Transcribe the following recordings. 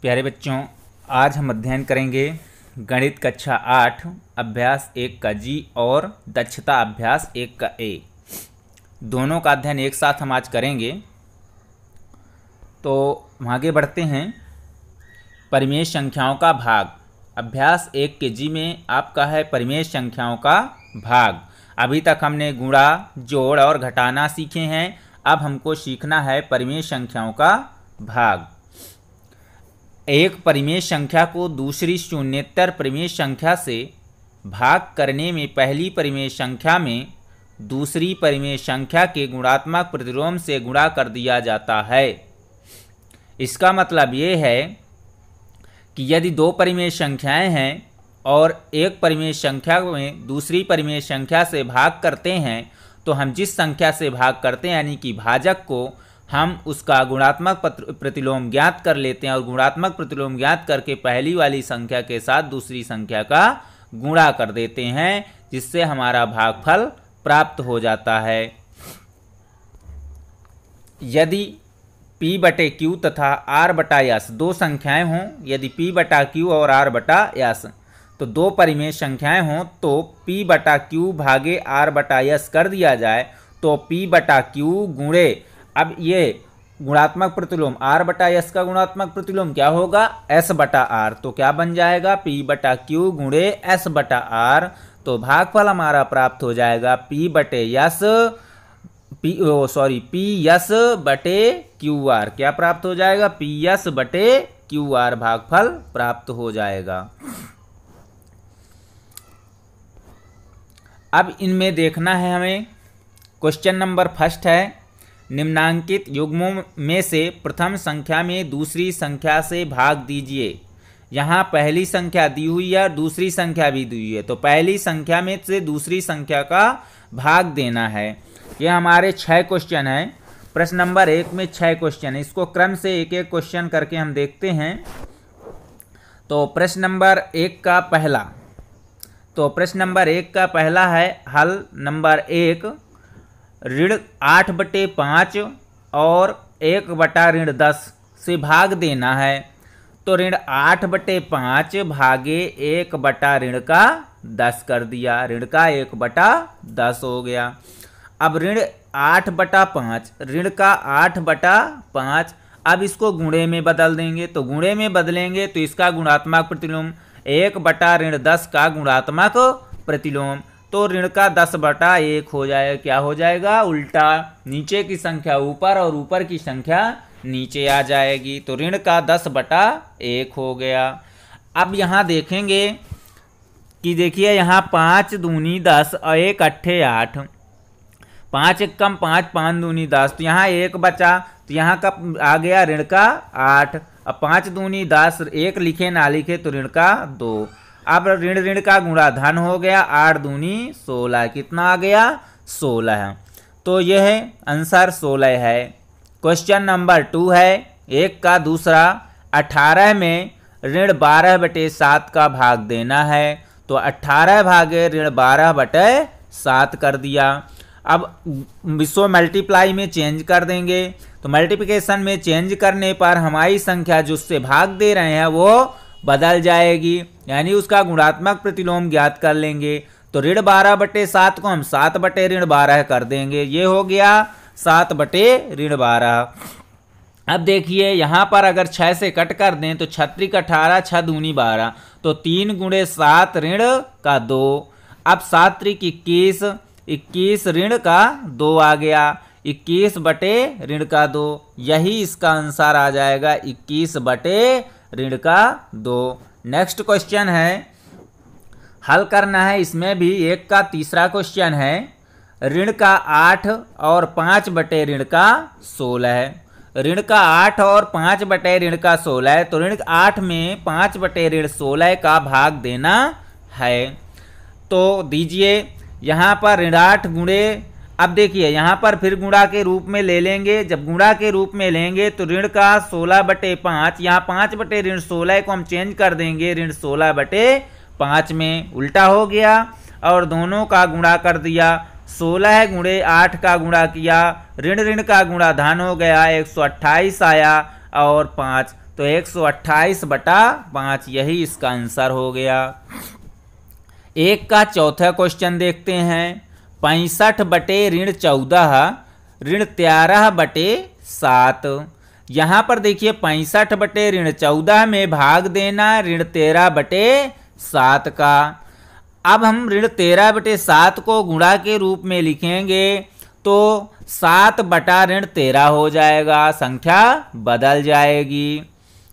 प्यारे बच्चों, आज हम अध्ययन करेंगे गणित कक्षा 8 अभ्यास 1 का जी और दक्षता अभ्यास 1 का ए। दोनों का अध्ययन एक साथ हम आज करेंगे। तो आगे बढ़ते हैं। परिमेय संख्याओं का भाग अभ्यास 1 के जी में आपका है परिमेय संख्याओं का भाग। अभी तक हमने गुणा, जोड़ और घटाना सीखे हैं। अब हमको सीखना है परिमेय संख्याओं का भाग। एक परिमेय संख्या को दूसरी शून्येतर परिमेय संख्या से भाग करने में पहली परिमेय संख्या में दूसरी परिमेय संख्या के गुणात्मक प्रतिलोम से गुणा कर दिया जाता है। इसका मतलब ये है कि यदि दो परिमेय संख्याएं हैं और एक परिमेय संख्या में दूसरी परिमेय संख्या से भाग करते हैं, तो हम जिस संख्या से भाग करते हैं यानी कि भाजक को, हम उसका गुणात्मक प्रतिलोम ज्ञात कर लेते हैं और गुणात्मक प्रतिलोम ज्ञात करके पहली वाली संख्या के साथ दूसरी संख्या का गुणा कर देते हैं, जिससे हमारा भागफल प्राप्त हो जाता है। यदि P बटे Q तथा R बटा S दो संख्याएं हों, यदि P बटा Q और R बटा S तो दो परिमेय संख्याएं हों, तो P बटा Q भागे R बटा S कर दिया जाए तो P बटा Q गुणे, अब ये गुणात्मक प्रतिलोम R बटा S का गुणात्मक प्रतिलोम क्या होगा, S बटा R। तो क्या बन जाएगा, P बटा Q गुणे S बटा R। तो भागफल हमारा प्राप्त हो जाएगा P बटे S P S बटे QR। क्या प्राप्त हो जाएगा, P S बटे QR भागफल प्राप्त हो जाएगा। अब इनमें देखना है हमें। क्वेश्चन नंबर फर्स्ट है, निम्नांकित युग्मों में से प्रथम संख्या में दूसरी संख्या से भाग दीजिए। यहाँ पहली संख्या दी हुई है और दूसरी संख्या भी दी हुई है, तो पहली संख्या में से दूसरी संख्या का भाग देना है। ये हमारे 6 क्वेश्चन हैं। प्रश्न नंबर 1 में 6 क्वेश्चन है। इसको क्रम से एक एक क्वेश्चन करके हम देखते हैं। तो प्रश्न नंबर 1 का पहला है हल नंबर 1, ऋण 8 बटे 5 और 1 बटा ऋण 10 से भाग देना है। तो ऋण 8 बटे 5 भागे 1 बटा ऋण का 10 कर दिया, ऋण का 1 बटा 10 हो गया। अब ऋण 8 बटा 5, ऋण का 8 बटा 5, अब इसको गुणे में बदल देंगे। तो गुणे में बदलेंगे तो इसका गुणात्मक प्रतिलोम 1 बटा ऋण 10 का गुणात्मक प्रतिलोम, तो ऋण का 10 बटा 1 हो जाएगा। क्या हो जाएगा, उल्टा, नीचे की संख्या ऊपर और ऊपर की संख्या नीचे आ जाएगी। तो ऋण का 10 बटा 1 हो गया। अब यहाँ देखेंगे कि देखिए यहाँ 5 दूनी 10 और 1 अट्ठे 8, 5 एक कम 5, 5 दूनी 10, तो यहाँ 1 बचा, तो यहाँ का आ गया ऋण का 8। अब 5 दूनी 10, 1 लिखे ना लिखे तो ऋण का 2। अब ऋण ऋण का गुणा धन हो गया, 8 दूनी 16, कितना आ गया, 16। तो यह आंसर 16 है। क्वेश्चन नंबर 2 है 1 का दूसरा, 18 में ऋण 12 बटे 7 का भाग देना है। तो 18 भागे ऋण 12 बटे 7 कर दिया। अब इसको मल्टीप्लाई में चेंज कर देंगे। तो मल्टीप्लिकेशन में चेंज करने पर हमारी संख्या जिससे भाग दे रहे हैं वो बदल जाएगी, यानी उसका गुणात्मक प्रतिलोम ज्ञात कर लेंगे। तो ऋण 12 बटे 7 को हम 7 बटे ऋण 12 कर देंगे। ये हो गया 7 बटे ऋण 12। अब देखिए यहाँ पर अगर 6 से कट कर दें तो 6 18, 6 दूनी 12, तो 3 गुणे 7 ऋण का 2। अब 7 त्रिक 21, 21 ऋण का 2 आ गया, 21 बटे ऋण का 2। यही इसका आंसर आ जाएगा, 21 बटे ऋण का 2। नेक्स्ट क्वेश्चन है, हल करना है। इसमें भी 1 का तीसरा क्वेश्चन है, ऋण का 8 और 5 बटे ऋण का 16 है। ऋण का 8 और 5 बटे ऋण का 16 है, तो ऋण 8 में 5 बटे ऋण 16 का भाग देना है। तो दीजिए यहाँ पर ऋण 8 गुणे, अब देखिए यहाँ पर फिर गुणा के रूप में ले लेंगे। जब गुणा के रूप में लेंगे तो ऋण का 16 बटे 5, यहाँ 5 बटे ऋण 16 को हम चेंज कर देंगे ऋण 16 बटे 5 में, उल्टा हो गया और दोनों का गुणा कर दिया। 16 गुणे 8 का गुणा किया, ऋण ऋण का गुणा धन हो गया, 128 आया और 5, तो 128/5 यही इसका आंसर हो गया। एक का चौथा क्वेश्चन देखते हैं। 65/-14 ऋण 13/7। यहाँ पर देखिए 65/-14 में भाग देना ऋण 13/7 का। अब हम ऋण 13/7 को गुणा के रूप में लिखेंगे तो 7/-13 हो जाएगा, संख्या बदल जाएगी,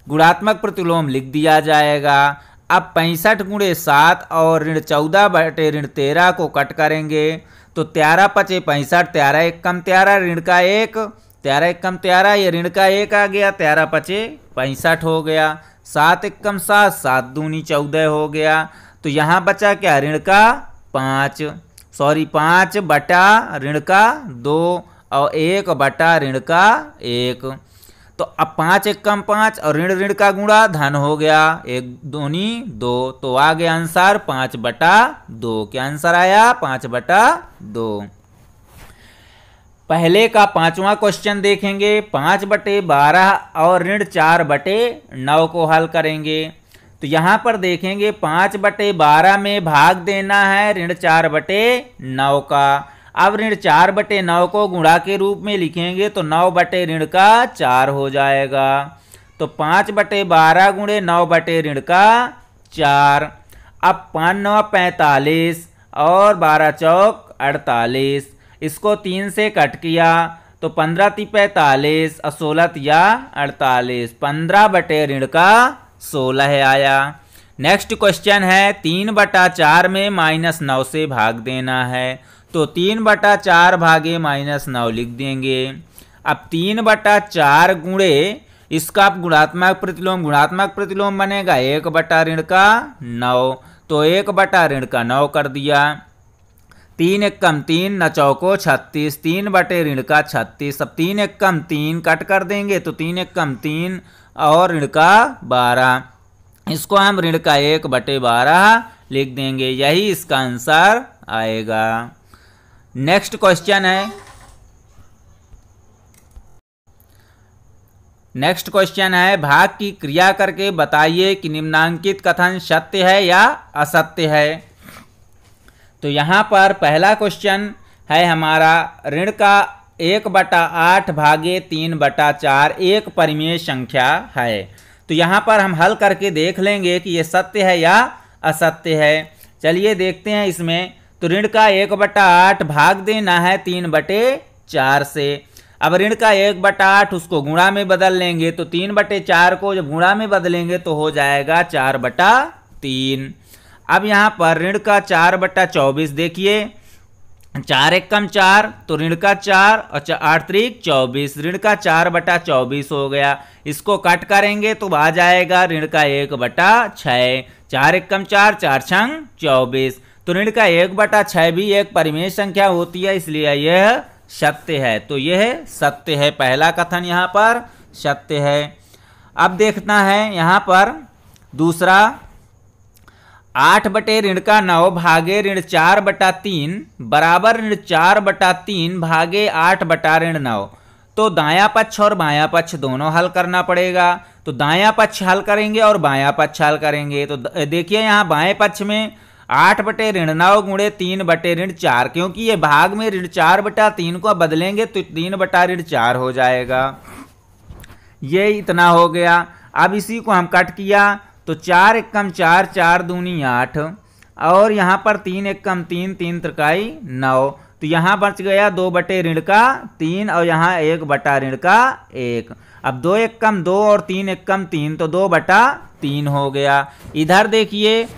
गुणात्मक प्रतिलोम लिख दिया जाएगा। अब 65 × 7 और ऋण 14/-13 को कट करेंगे तो 13 × 5 = 65, 13 × 1 = 13, ऋण का 1, 13 × 1 = 13, ये ऋण का 1 आ गया, 13 × 5 = 65 हो गया, 7 × 1 = 7, 7 दूनी 14 हो गया। तो यहाँ बचा क्या, ऋण का 5 बटा ऋण का 2 और 1 बटा ऋण का 1। तो अब 5 × 1 = 5 और ऋण का गुणा धन हो गया, 1 दूनी 2, तो आ गया आंसर 5/2। क्या आंसर आया, 5/2। पहले का पांचवा क्वेश्चन देखेंगे। 5/12 और ऋण 4/9 को हल करेंगे। तो यहाँ पर देखेंगे 5/12 में भाग देना है ऋण 4/9 का। अब ऋण 4/9 को गुणा के रूप में लिखेंगे तो 9 ऋण का 4 हो जाएगा। तो 5/12 × 9 ऋण का 4। अब 5 × 9 = 45 और 12 चौक 48, इसको 3 से कट किया तो 15 × 3 = 45 और 16 × 3 = 48, 15 ऋण का 16 आया। नेक्स्ट क्वेश्चन है 3/4 में -9 से भाग देना है। तो 3/4 भागे -9 लिख देंगे। अब 3/4 गुणे इसका गुणात्मक प्रतिलोम बनेगा 1 ऋण का 9, तो 1 ऋण का 9 कर दिया। 3 × 1 = 3, 9 चौको 36, 3 ऋण का 36। अब 3 × 1 = 3 कट कर देंगे तो 3 × 1 = 3 और ऋण का 12, इसको हम ऋण का 1/12 लिख देंगे, यही इसका आंसर आएगा। नेक्स्ट क्वेश्चन है भाग की क्रिया करके बताइए कि निम्नांकित कथन सत्य है या असत्य है। तो यहाँ पर पहला क्वेश्चन है हमारा, ऋण का 1/8 भागे 3/4 एक परिमेय संख्या है। तो यहाँ पर हम हल करके देख लेंगे कि ये सत्य है या असत्य है। चलिए देखते हैं इसमें। तो ऋण का 1/8 भाग देना है 3/4 से। अब ऋण का 1/8 उसको गुणा में बदल लेंगे तो 3/4 को जब गुणा में बदलेंगे तो हो जाएगा 4/3। अब यहाँ पर ऋण का 4/24 देखिए, 4 × 1 = 4 तो ऋण का 4 और 8 × 3 = 24, ऋण का 4/24 हो गया। इसको कट करेंगे तो आ जाएगा ऋण का 1/6, 4 × 1 = 4, 4 × 6 = 24। तो ऋण का 1/6 भी एक परिमेय संख्या होती है, इसलिए यह सत्य है। तो यह सत्य है, पहला कथन यहाँ पर सत्य है। अब देखना है यहाँ पर दूसरा, 8 ऋण का 9 भागे ऋण 4/3 बराबर ऋण 4/3 भागे 8 ऋण 9। तो दायां पक्ष और बायां पक्ष दोनों हल करना पड़ेगा। तो दायां पक्ष हल करेंगे और बायां पक्ष हल करेंगे। तो देखिए यहाँ बाएं पक्ष में 8 ऋण 9 गुणे 3 ऋण 4, क्योंकि ये भाग में ऋण 4/3 को बदलेंगे तो 3 ऋण 4 हो जाएगा। ये इतना हो गया। अब इसी को हम कट किया तो 4 × 1 = 4, 4 दूनी 8 और यहाँ पर 3 × 1 = 3, 3 × 9। तो यहाँ बच गया 2 ऋण का 3 और यहाँ 1 ऋण का 1। अब 2 × 1 = 2 और 3 × 1 = 3, तो 2/3 हो गया। इधर देखिए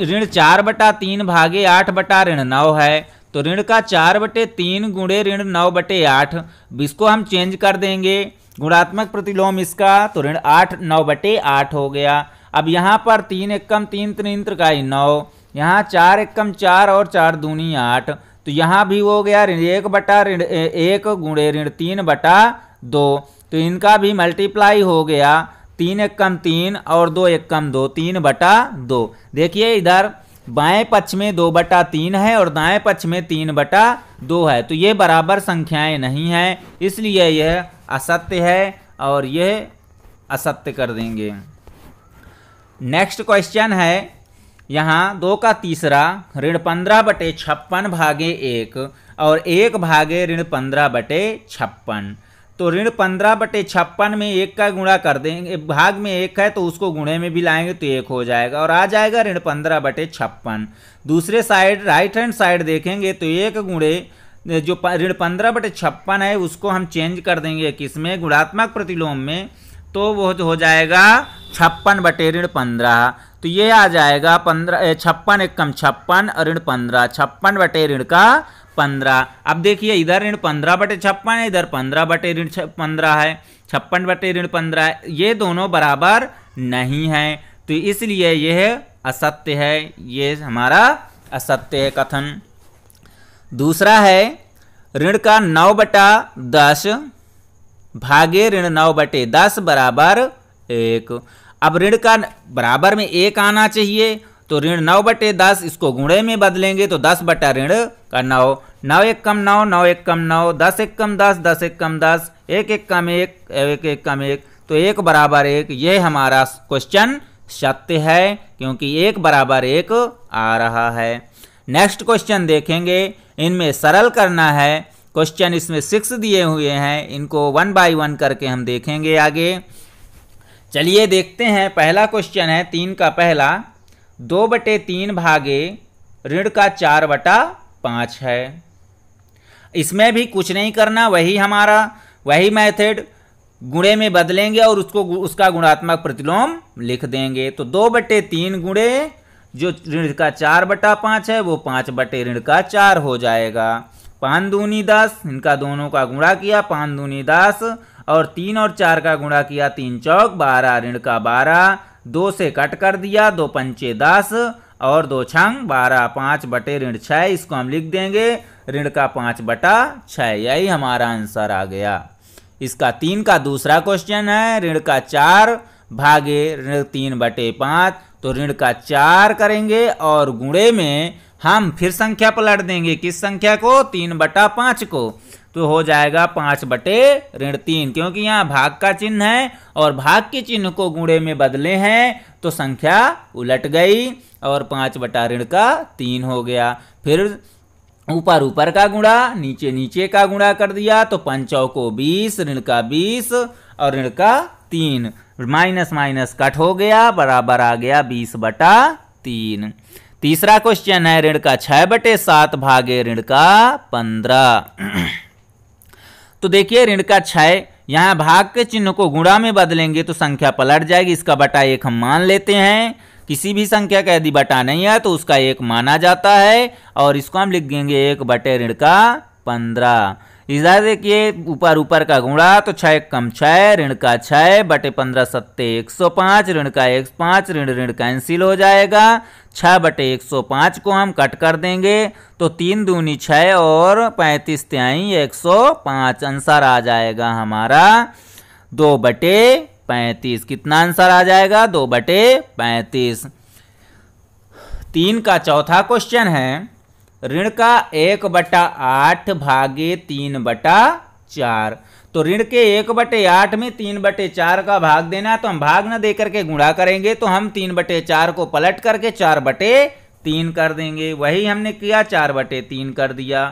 ऋण 4/3 भागे 8 ऋण 9 है। तो ऋण का 4/3 गुणे ऋण 9/8, इसको हम चेंज कर देंगे गुणात्मक प्रतिलोम इसका, तो ऋण 9/8 हो गया। अब यहाँ पर 3 × 1 = 3, 3 × 9, यहाँ 4 × 1 = 4 और 4 दूनी 8। तो यहाँ भी हो गया ऋण 1 गुणे ऋण 3/2। तो इनका भी मल्टीप्लाई हो गया, 3 × 1 = 3 और 2 × 1 = 2, 3/2। देखिए इधर बाएं पक्ष में 2/3 है और दाएं पक्ष में 3/2 है। तो ये बराबर संख्याएं नहीं हैं, इसलिए यह असत्य है और यह असत्य कर देंगे। नेक्स्ट क्वेश्चन है यहाँ 2 का तीसरा, ऋण 15/56 भागे 1 और 1 भागे ऋण 15/56। तो ऋण 15/56 में 1 का गुणा कर देंगे, भाग में 1 है तो उसको गुणे में भी लाएंगे तो 1 हो जाएगा और आ जाएगा ऋण 15/56। दूसरे साइड राइट हैंड साइड देखेंगे तो 1 गुणे जो ऋण 15/56 है उसको हम चेंज कर देंगे किसमें, गुणात्मक प्रतिलोम में, तो वो हो जाएगा 56 बटे ऋण 15। तो ये आ जाएगा 56 एकम 56 और ऋण 15, 56 बटे ऋण का 15। अब देखिए इधर ऋण 15/56 है, इधर 15 बटे ऋण 15 है, 56 बटे ऋण 15 है, ये दोनों बराबर नहीं है तो इसलिए यह असत्य है, ये हमारा असत्य है कथन। दूसरा है ऋण का 9/10 भागे ऋण 9/10 बराबर 1। अब ऋण का बराबर में 1 आना चाहिए तो ऋण 9/10 इसको गुणे में बदलेंगे तो 10 बटा ऋण का 9, 9 एकम 9, 9 एकम 9, 10 एकम 10, 10 एकम 10, 1 एकम 1, 1 एकम 1, तो 1 बराबर 1। ये हमारा क्वेश्चन सत्य है क्योंकि 1 बराबर 1 आ रहा है। नेक्स्ट क्वेश्चन देखेंगे, इनमें सरल करना है। क्वेश्चन इसमें 6 दिए हुए हैं, इनको 1 बाय 1 करके हम देखेंगे आगे। चलिए देखते हैं। पहला क्वेश्चन है 3 का पहला, 2/3 भागे ऋण का 4/5 है। इसमें भी कुछ नहीं करना, वही मेथड गुणे में बदलेंगे और उसका गुणात्मक प्रतिलोम लिख देंगे। तो 2/3 गुणे जो ऋण का 4/5 है वो 5 बटे ऋण का 4 हो जाएगा। 5 दूनी 10, इनका दोनों का गुणा किया, 5 दूनी 10 और 3 और 4 का गुणा किया, 3 चौक 12 ऋण का 12, 2 से कट कर दिया, 2 पंचे 10 और 2 छंग 12, 5 बटे ऋण 6, इसको हम लिख देंगे ऋण का 5/6। यही हमारा आंसर आ गया। इसका 3 का दूसरा क्वेश्चन है, ऋण का 4 भागे ऋण 3/5, तो ऋण का 4 करेंगे और गुणे में हम फिर संख्या पलट देंगे, किस संख्या को, 3/5 को, तो हो जाएगा 5 बटे ऋण 3, क्योंकि यहाँ भाग का चिन्ह है और भाग के चिन्ह को गुणे में बदले हैं तो संख्या उलट गई और 5 बटा ऋण का 3 हो गया। फिर ऊपर ऊपर का गुणा, नीचे नीचे का गुणा कर दिया तो 5 चौको 20, ऋण का 20 और ऋण का 3, माइनस माइनस कट हो गया, बराबर आ गया 20/3। तीसरा क्वेश्चन है ऋण का 6/7 भागे ऋण का 15। तो देखिए ऋण का 6, यहाँ भाग के चिन्ह को गुणा में बदलेंगे तो संख्या पलट जाएगी, इसका बटा 1 हम मान लेते हैं। किसी भी संख्या का यदि बटा नहीं है तो उसका 1 माना जाता है और इसको हम लिख देंगे 1 बटे ऋण का 15। इधर देखिए ऊपर ऊपर का गुणा, तो 6 एकम 6, ऋण का 6 बटे 15 सत्ते 105, ऋण का 105, ऋण कैंसिल हो जाएगा। 6 बटे 105 को हम कट कर देंगे तो 3 दूनी 6 और 35 तिहाई 105, आंसर आ जाएगा हमारा 2/35। कितना आंसर आ जाएगा, 2/35। 3 का चौथा क्वेश्चन है, ऋण का 1/8 भागे 3/4। तो ऋण के 1/8 में 3/4 का भाग देना है तो हम भाग न देकर के गुणा करेंगे, तो हम 3/4 को पलट करके 4/3 कर देंगे। वही हमने किया, 4/3 कर दिया।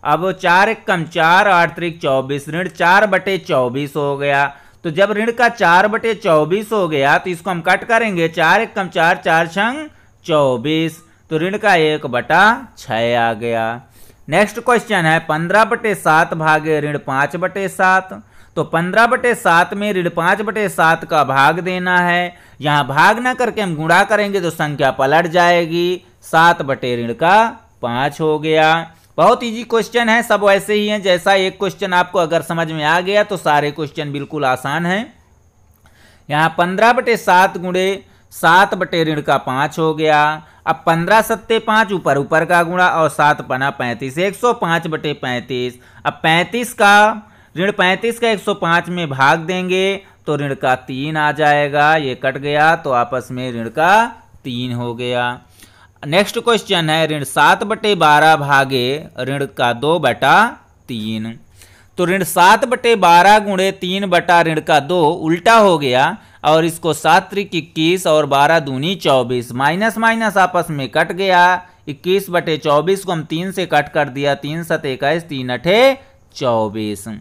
अब 4 एकम 4, 8 त्रिक 24, ऋण 4/24 हो गया। तो जब ऋण का 4/24 हो गया तो इसको हम कट करेंगे, 4 एकम 4, 4 छंग 24, तो ऋण का 1/6 आ गया। नेक्स्ट क्वेश्चन है 15/7 भागे ऋण 5/7। तो 15/7 में ऋण 5/7 का भाग देना है, यहाँ भाग ना करके हम गुणा करेंगे तो संख्या पलट जाएगी, 7 बटे ऋण का 5 हो गया। बहुत इजी क्वेश्चन है, सब वैसे ही हैं जैसा एक क्वेश्चन आपको अगर समझ में आ गया तो सारे क्वेश्चन बिल्कुल आसान हैं। यहाँ 15/7 गुणे 7 बटे ऋण का 5 हो गया। अब 15 सत्ते 5, ऊपर ऊपर का गुणा और 7 पना 35, 105 बटे 35। अब 35 का ऋण 35 का 105 में भाग देंगे तो ऋण का 3 आ जाएगा, ये कट गया तो आपस में ऋण का 3 हो गया। नेक्स्ट क्वेश्चन है ऋण 7/12 भागे ऋण का 2/3। तो ऋण 7/12 गुणे 3 बटा ऋण का 2 उल्टा हो गया। और इसको 7 त्रिक 21 और 12 दूनी 24, माइनस माइनस आपस में कट गया। 21/24 को हम 3 से कट कर दिया, 3 7 21, 3 8 24।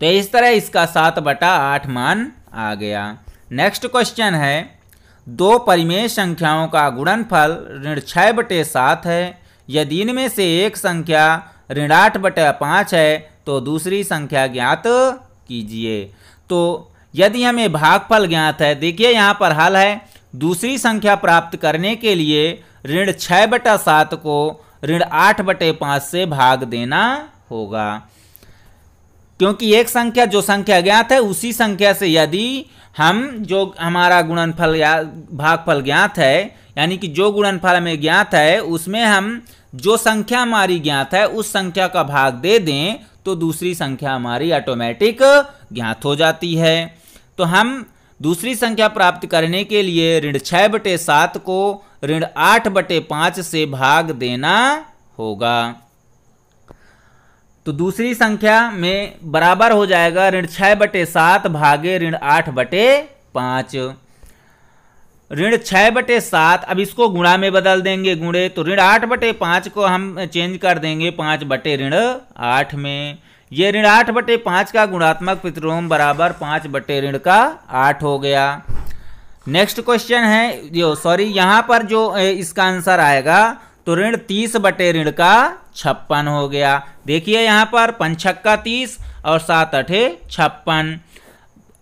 तो इस तरह इसका 7/8 मान आ गया। नेक्स्ट क्वेश्चन है, दो परिमेय संख्याओं का गुणनफल ऋण 6/7 है। यदि इनमें से एक संख्या ऋण 8/5 है तो दूसरी संख्या ज्ञात कीजिए। तो यदि हमें भागफल ज्ञात है, देखिए यहाँ पर हल है, दूसरी संख्या प्राप्त करने के लिए ऋण 6/7 को ऋण 8/5 से भाग देना होगा, क्योंकि एक संख्या जो संख्या ज्ञात है उसी संख्या से यदि हम जो हमारा गुणनफल या भागफल ज्ञात है, यानी कि जो गुणनफल हमें ज्ञात है उसमें हम जो संख्या हमारी ज्ञात है उस संख्या का भाग दे दें तो दूसरी संख्या हमारी ऑटोमेटिक ज्ञात हो जाती है। तो हम दूसरी संख्या प्राप्त करने के लिए ऋण 6/7 को ऋण 8/5 से भाग देना होगा। तो दूसरी संख्या में बराबर हो जाएगा ऋण 6/7 भागे ऋण 8/5। ऋण 6/7, अब इसको गुणा में बदल देंगे, गुणे, तो ऋण 8/5 को हम चेंज कर देंगे 5/8 में। ये ऋण 8/5 का गुणात्मक प्रतिलोम बराबर 5/8 हो गया। नेक्स्ट क्वेश्चन है, यहाँ पर जो इसका आंसर आएगा तो ऋण 30/56 हो गया। देखिए यहाँ पर 5 30 और 7 8 56।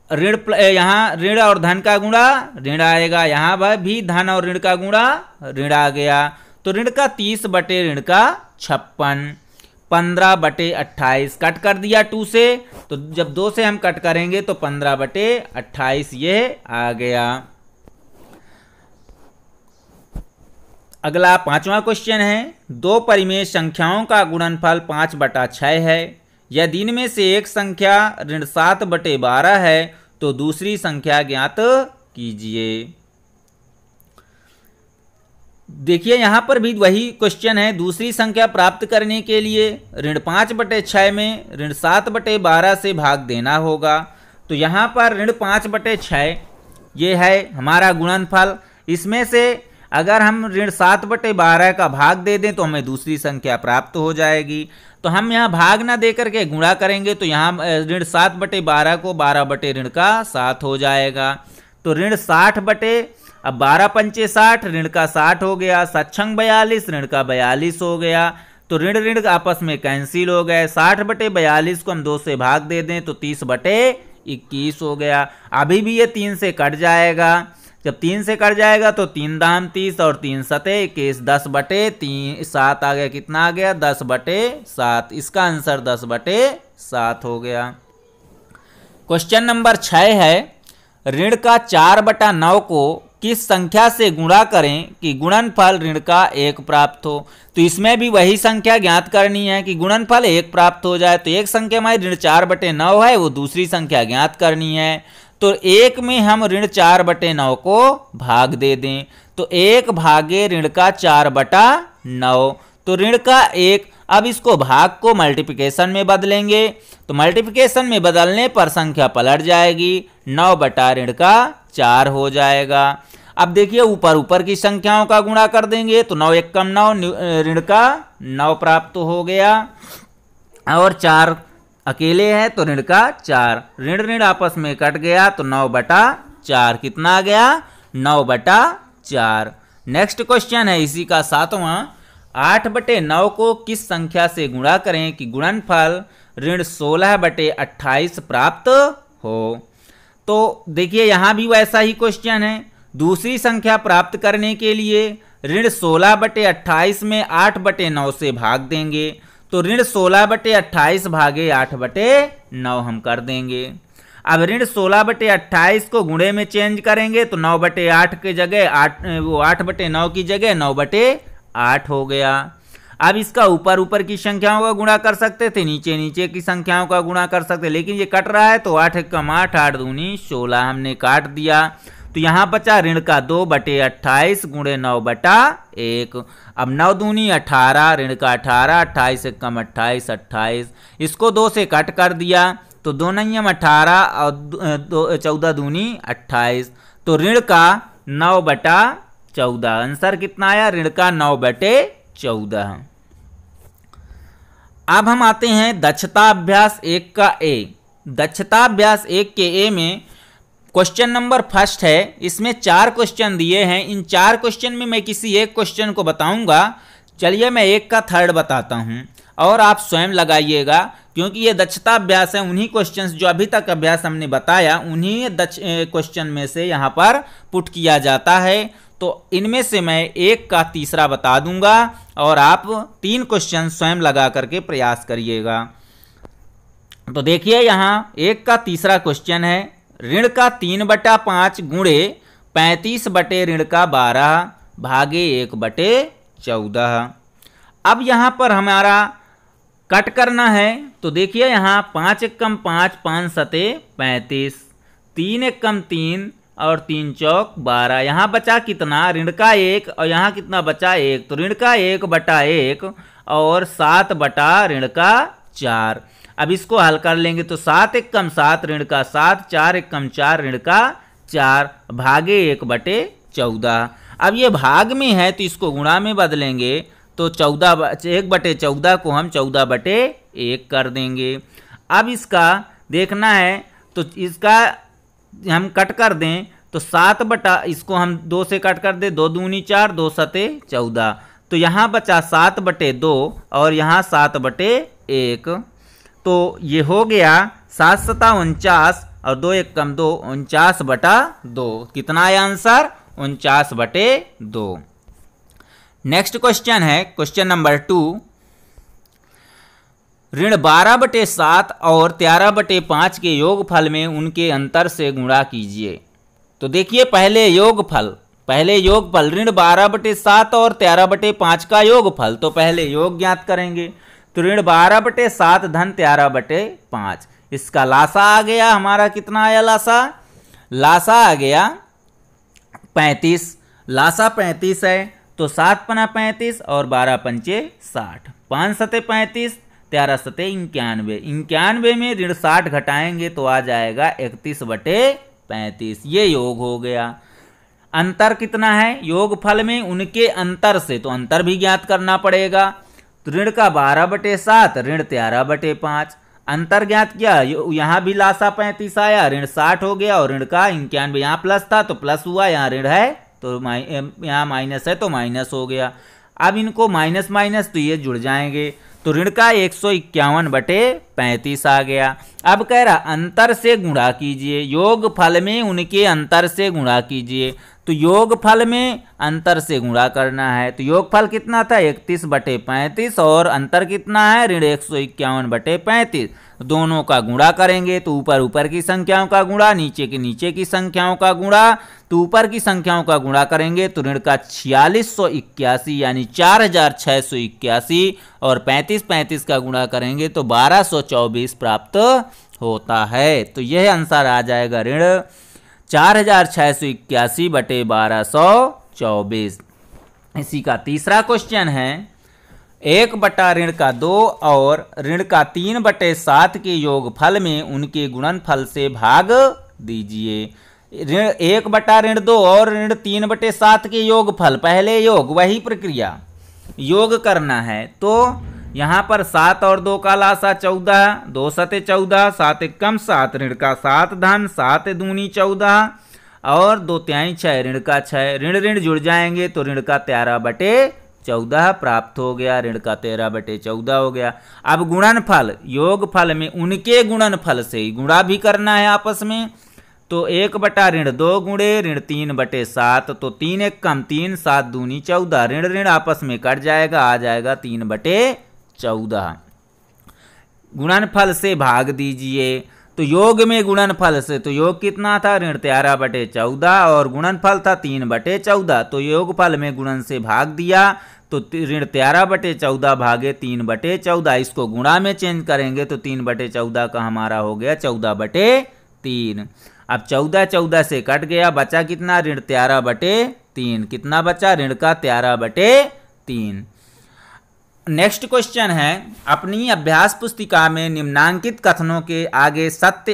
ऋण यहाँ ऋण और धन का गुणा ऋण आएगा, यहाँ भी धन और ऋण का गुणा ऋण आ गया। तो ऋण का 30/56, 15/28 कट कर दिया 2 से, तो जब 2 से हम कट करेंगे तो 15/28 ये आ गया। अगला 5वां क्वेश्चन है, दो परिमेय संख्याओं का गुणनफल 5/6 है। यदि इनमें से एक संख्या ऋण 7/12 है तो दूसरी संख्या ज्ञात कीजिए। देखिए यहां पर भी वही क्वेश्चन है, दूसरी संख्या प्राप्त करने के लिए ऋण 5/6 में ऋण 7/12 से भाग देना होगा। तो यहां पर ऋण 5/6 ये है हमारा गुणनफल, इसमें से अगर हम ऋण 7/12 का भाग दे दें तो हमें दूसरी संख्या प्राप्त हो जाएगी। तो हम यहाँ भाग ना दे करके गुणा करेंगे तो यहाँ ऋण 7/12 को 12/7 हो जाएगा। तो ऋण 60 अब 12 पंचे 60, ऋण का 60 हो गया, 7 42, ऋण का 42 हो गया। तो ऋण ऋण आपस में कैंसिल हो गए। 60/42 को हम 2 से भाग दे दें तो 30/21 हो गया। अभी भी ये 3 से कट जाएगा, जब 3 से कट जाएगा तो 3 दाम 30 और 3 सते 21, 10/7 आ गया। कितना आ गया? 10/7। इसका आंसर 10/7 हो गया। क्वेश्चन नंबर 6 है, ऋण का 4/9 को किस संख्या से गुणा करें कि गुणनफल ऋण का 1 प्राप्त हो। तो इसमें भी वही संख्या ज्ञात करनी है कि गुणनफल 1 प्राप्त हो जाए। तो एक संख्या हमारी ऋण 4/9 है, वो दूसरी संख्या ज्ञात करनी है। तो 1 में हम ऋण 4/9 को भाग दे दें, तो 1 भागे ऋण का 4/9। तो ऋण का 1, अब इसको भाग को मल्टीप्लिकेशन में बदलेंगे, तो मल्टीप्लिकेशन में बदलने पर संख्या पलट जाएगी, 9/4 हो जाएगा। अब देखिए ऊपर ऊपर की संख्याओं का गुणा कर देंगे तो 9 1 9, ऋण का 9 प्राप्त हो गया और 4 अकेले है तो ऋण का 4, ऋण ऋण आपस में कट गया तो 9/4 कितना आ गया? 9/4। नेक्स्ट क्वेश्चन है इसी का 7वां, 8/9 को किस संख्या से गुणा करें कि गुणनफल ऋण 16/28 प्राप्त हो। तो देखिए यहां भी वैसा ही क्वेश्चन है, दूसरी संख्या प्राप्त करने के लिए ऋण 16/28 में 8/9 से भाग देंगे, तो ऋण 16/28 भागे 8/9 हम कर देंगे। अब ऋण 16/28 को गुणे में चेंज करेंगे तो 9/8 की जगह 8/9 की जगह 9/8 हो गया। अब इसका ऊपर ऊपर की संख्याओं का गुणा कर सकते थे, नीचे नीचे की संख्याओं का गुणा कर सकते, लेकिन ये कट रहा है तो 8 1 8, 8 दूनी 16 हमने काट दिया। तो यहाँ बचा ऋण का 2/28 गुणे 9/1। अब 9 दूनी 18, ऋण का 18, 28 1 28, 28। इसको 2 से कट कर दिया तो 2 नयम 18 और 14 दूनी 28, तो ऋण का 9/14। आंसर कितना आया? ऋण का 9/14। अब हम आते हैं दक्षता अभ्यास 1 का ए। दक्षता अभ्यास 1 के ए में क्वेश्चन नंबर फर्स्ट है। इसमें 4 क्वेश्चन दिए हैं। इन 4 क्वेश्चन में मैं किसी एक क्वेश्चन को बताऊंगा। चलिए मैं एक का थर्ड बताता हूं और आप स्वयं लगाइएगा, क्योंकि ये दक्षता अभ्यास है। उन्हीं क्वेश्चंस जो अभी तक अभ्यास हमने बताया उन्हीं क्वेश्चन में से यहाँ पर पुट किया जाता है। तो इनमें से मैं एक का तीसरा बता दूंगा और आप 3 क्वेश्चन स्वयं लगा करके प्रयास करिएगा। तो देखिए यहाँ एक का तीसरा क्वेश्चन है, ऋण का 3/5 गुणे 35 बटे ऋण का 12 भागे 1/14। अब यहाँ पर हमारा कट करना है। तो देखिए यहाँ 5 एकम 5, 5 सते 35, 3 एकम 3 और 3 चौक 12। यहाँ बचा कितना? ऋण का 1 और यहाँ कितना बचा? 1। तो ऋण का 1/1 और 7 बटा ऋण का 4। अब इसको हल कर लेंगे तो 7 एकम 7 ऋण का 7, 4 एकम 4 ऋण का 4 भागे 1/14। अब ये भाग में है तो इसको गुणा में बदलेंगे तो 1/14 को हम 14/1 कर देंगे। अब इसका देखना है तो इसका हम कट कर दें तो 7 हम 2 से कट कर दें, 2 दूनी 4, 2 सते 14। तो यहाँ बचा 7/2 और यहाँ 7/1। तो ये हो गया 7 सता 49 और 2 एकम 2, 49/2। कितना है आंसर? 49/2। नेक्स्ट क्वेश्चन है क्वेश्चन नंबर 2, ऋण 12/7 और 13/5 के योगफल में उनके अंतर से गुणा कीजिए। तो देखिए पहले योगफल ऋण 12/7 और 13/5 का योगफल। तो पहले योग ज्ञात करेंगे। तो ऋण 12/7 धन 13/5, इसका लासा आ गया हमारा। कितना आया लासा? लासा आ गया 35। लासा 35 है तो 7 पना 35 और 12 पंचे 60, 5 सते 35, 13 सते 91। 91 में ऋण 60 घटाएंगे तो आ जाएगा 31/35। ये योग हो गया। अंतर कितना है? योगफल में उनके अंतर से, तो अंतर भी ज्ञात करना पड़ेगा। तो ऋण का 12/7 ऋण 13/5, अंतर ज्ञात किया। यहाँ भी लासा 35 आया, ऋण 60 हो गया और ऋण का 91। यहाँ प्लस था तो प्लस हुआ, यहाँ ऋण है तो यहाँ माइनस है तो माइनस हो गया। अब इनको माइनस माइनस तो ये जुड़ जाएंगे। तो ऋण का 151/35 आ गया। अब कह रहा अंतर से गुणा कीजिए। योगफल में उनके अंतर से गुणा कीजिए। तो योगफल में अंतर से गुणा करना है। तो योगफल कितना था? 31/35 और अंतर कितना है? ऋण 151/35। दोनों का गुणा करेंगे तो ऊपर ऊपर की संख्याओं का गुणा, नीचे की संख्याओं का गुणा। तो ऊपर की संख्याओं का गुणा करेंगे तो ऋण का 4681 यानी 4681 और 35 का गुणा करेंगे तो 1224 प्राप्त होता है। तो यह आंसर आ जाएगा ऋण 4681 बटे 1224। इसी का तीसरा क्वेश्चन है, 1 बटा ऋण का 2 और ऋण का 3/7 के योगफल में उनके गुणनफल से भाग दीजिए। ऋण 1 बटा ऋण 2 और ऋण 3/7 के योगफल, पहले योग वही प्रक्रिया योग करना है। तो यहाँ पर 7 और 2 का लासा 14, 2 सते 14, 7 एकम 7 ऋण का 7 धन 7 दूनी 14 और 2 तिहाई 6 ऋण का 6। ऋण ऋण जुड़ जाएंगे तो ऋण का 13/14 प्राप्त हो गया। ऋण का 13/14 हो गया। अब गुणनफल, योगफल में उनके गुणनफल से गुणा भी करना है आपस में। तो 1 बटा ऋण 2 गुणे ऋण 3/7, तो 3 एकम 3, 7 दूनी 14। ऋण ऋण आपस में कट जाएगा, आ जाएगा 3/14। गुणनफल से भाग दीजिए। तो योग में गुणनफल से, तो योग कितना था? ऋण 13/14 और गुणनफल था 3/14। तो योगफल में गुणन से भाग दिया तो ऋण 13/14 भागे 3/14। इसको गुणा में चेंज करेंगे तो 3/14 का हमारा हो गया 14/3। अब 14 से कट गया, बचा कितना? ऋण 13/3। कितना बचा? ऋण का 13/3। नेक्स्ट क्वेश्चन है, अपनी अभ्यास पुस्तिका में निम्नांकित कथनों के आगे सत्य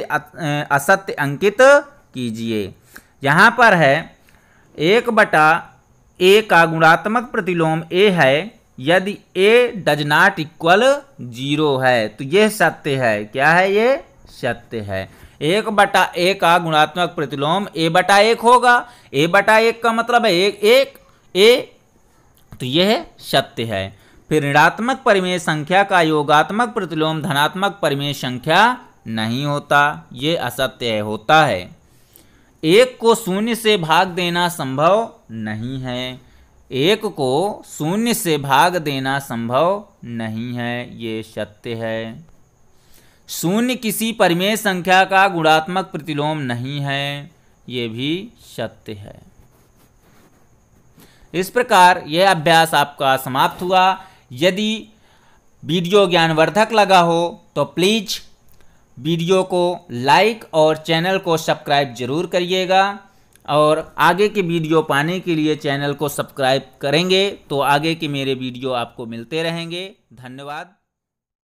असत्य अंकित कीजिए। यहाँ पर है 1/a का गुणात्मक प्रतिलोम a है यदि a डज नॉट इक्वल 0 है, तो यह सत्य है। क्या है? ये सत्य है। 1/a का गुणात्मक प्रतिलोम a/1 होगा। a/1 का मतलब है 1 a, तो यह सत्य है। फिर ऋणात्मक परिमेय संख्या का योगात्मक प्रतिलोम धनात्मक परिमेय संख्या नहीं होता, ये असत्य होता है। 1 को 0 से भाग देना संभव नहीं है। 1 को 0 से भाग देना संभव नहीं है, ये सत्य है। 0 किसी परिमेय संख्या का गुणात्मक प्रतिलोम नहीं है, ये भी सत्य है। इस प्रकार यह अभ्यास आपका समाप्त हुआ। यदि वीडियो ज्ञानवर्धक लगा हो तो प्लीज़ वीडियो को लाइक और चैनल को सब्सक्राइब जरूर करिएगा, और आगे के वीडियो पाने के लिए चैनल को सब्सक्राइब करेंगे तो आगे के मेरे वीडियो आपको मिलते रहेंगे। धन्यवाद।